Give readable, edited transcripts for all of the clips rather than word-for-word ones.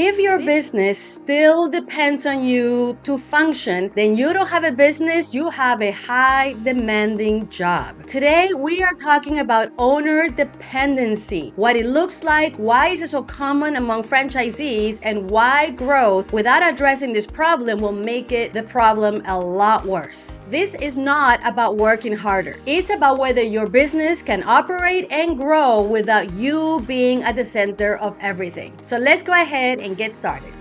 If your business still depends on you to function, then you don't have a business, you have a high demanding job. Today, we are talking about owner dependency, what it looks like, why is it so common among franchisees, and why growth without addressing this problem will make the problem a lot worse. This is not about working harder. It's about whether your business can operate and grow without you being at the center of everything. So let's go ahead and get started.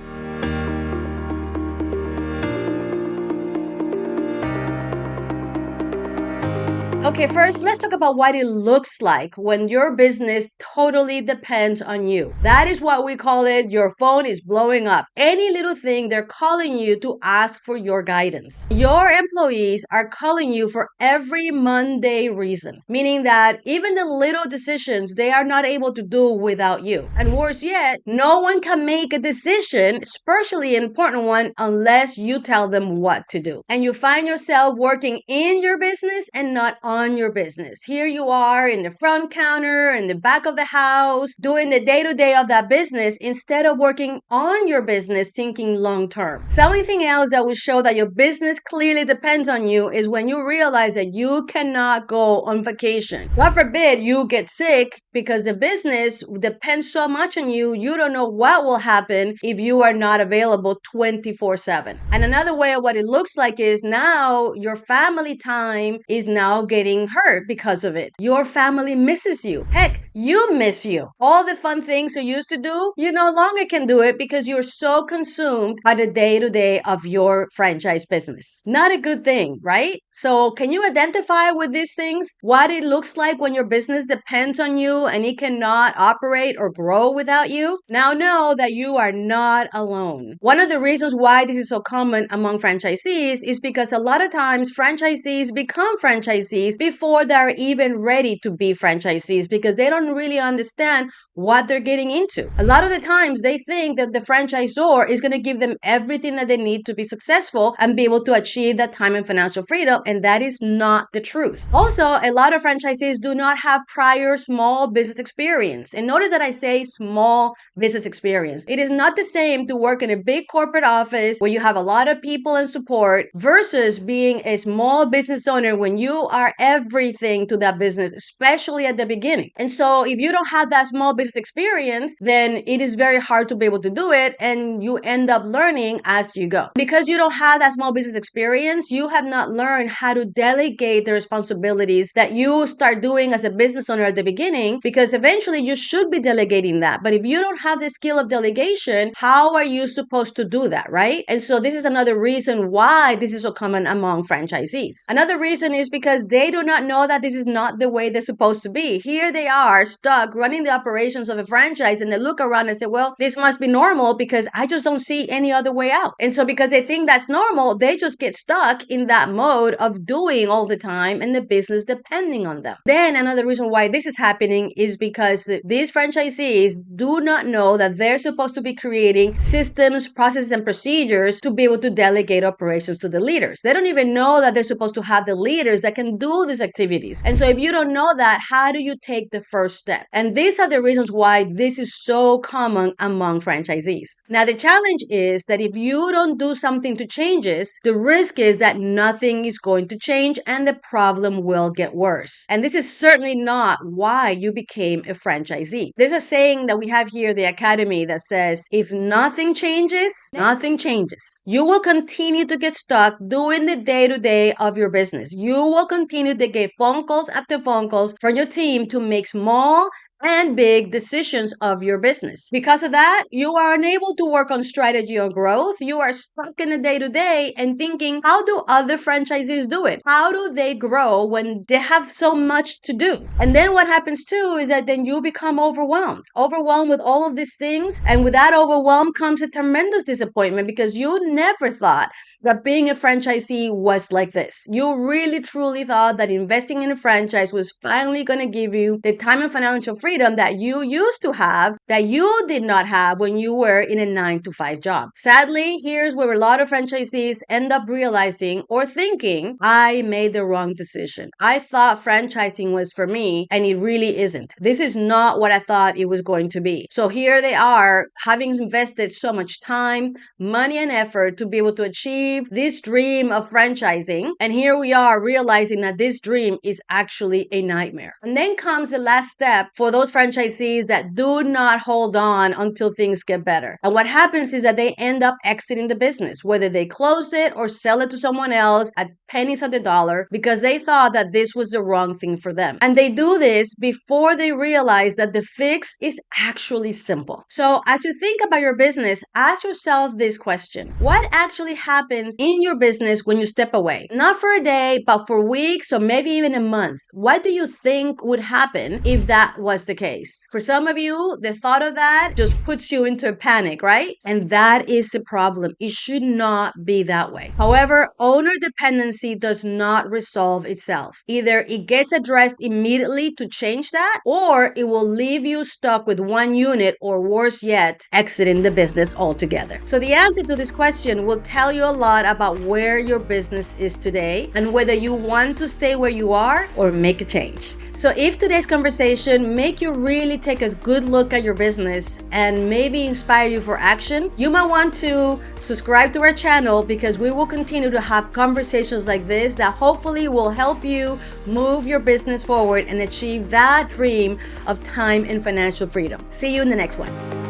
Okay, first, let's talk about what it looks like when your business totally depends on you. That is what we call it. Your phone is blowing up. Any little thing, they're calling you to ask for your guidance. Your employees are calling you for every Monday reason, meaning that even the little decisions they are not able to do without you. And worse yet, no one can make a decision, especially an important one, unless you tell them what to do. And you find yourself working in your business and not on your business. Here you are in the front counter, in the back of the house, doing the day-to-day of that business instead of working on your business, thinking long-term. Something else that will show that your business clearly depends on you is when you realize that you cannot go on vacation. God forbid you get sick because the business depends so much on you, you don't know what will happen if you are not available 24/7. And another way of what it looks like is now your family time is now getting hurt because of it. Your family misses you. Heck, you miss you. All the fun things you used to do, you no longer can do it because you're so consumed by the day-to-day of your franchise business. Not a good thing, right? So can you identify with these things? What it looks like when your business depends on you and it cannot operate or grow without you? Now know that you are not alone. One of the reasons why this is so common among franchisees is because a lot of times franchisees become franchisees before they're even ready to be franchisees because they don't really understand what they're getting into. A lot of the times they think that the franchisor is going to give them everything that they need to be successful and be able to achieve that time and financial freedom, and that is not the truth. Also, a lot of franchisees do not have prior small business experience. And notice that I say small business experience. It is not the same to work in a big corporate office where you have a lot of people and support versus being a small business owner when you are everything to that business, especially at the beginning. And so if you don't have that small business experience, then it is very hard to be able to do it, and you end up learning as you go. Because you don't have that small business experience, you have not learned how to delegate the responsibilities that you start doing as a business owner at the beginning, because eventually you should be delegating that. But if you don't have the skill of delegation, how are you supposed to do that, right? And so this is another reason why this is so common among franchisees. Another reason is because they do not know that this is not the way they're supposed to be. Here they are stuck running the operations of a franchise, and they look around and say, well, this must be normal because I just don't see any other way out. And so because they think that's normal, they just get stuck in that mode of doing all the time and the business depending on them. Then another reason why this is happening is because these franchisees do not know that they're supposed to be creating systems, processes, and procedures to be able to delegate operations to the leaders. They don't even know that they're supposed to have the leaders that can do these activities. And so if you don't know that, how do you take the first step? And these are the reasons why this is so common among franchisees. Now, the challenge is that if you don't do something to change this, the risk is that nothing is going to change and the problem will get worse. And this is certainly not why you became a franchisee. There's a saying that we have here at the Academy that says, if nothing changes, nothing changes. You will continue to get stuck doing the day-to-day of your business. You will continue to get phone calls after phone calls from your team to make small and big decisions of your business. Because of that, you are unable to work on strategy or growth. You are stuck in the day-to-day and thinking, how do other franchisees do it? How do they grow when they have so much to do? And then what happens too is that then you become overwhelmed with all of these things. And with that overwhelm comes a tremendous disappointment because you never thought that being a franchisee was like this. You really truly thought that investing in a franchise was finally going to give you the time and financial freedom that you used to have, that you did not have when you were in a 9-to-5 job. Sadly, here's where a lot of franchisees end up realizing or thinking, I made the wrong decision. I thought franchising was for me, and it really isn't. This is not what I thought it was going to be. So here they are, having invested so much time, money, and effort to be able to achieve this dream of franchising. And here we are realizing that this dream is actually a nightmare. And then comes the last step for those franchisees that do not hold on until things get better. And what happens is that they end up exiting the business, whether they close it or sell it to someone else at pennies on the dollar, because they thought that this was the wrong thing for them. And they do this before they realize that the fix is actually simple. So as you think about your business, ask yourself this question. What actually happens in your business when you step away? Not for a day, but for weeks or maybe even a month. What do you think would happen if that was the case? For some of you, the thought of that just puts you into a panic, right? And that is the problem. It should not be that way. However, owner dependency does not resolve itself. Either it gets addressed immediately to change that, or it will leave you stuck with one unit, or worse yet, exiting the business altogether. So the answer to this question will tell you a lot about where your business is today and whether you want to stay where you are or make a change. So if today's conversation make you really take a good look at your business and maybe inspire you for action, you might want to subscribe to our channel, because we will continue to have conversations like this that hopefully will help you move your business forward and achieve that dream of time and financial freedom. See you in the next one.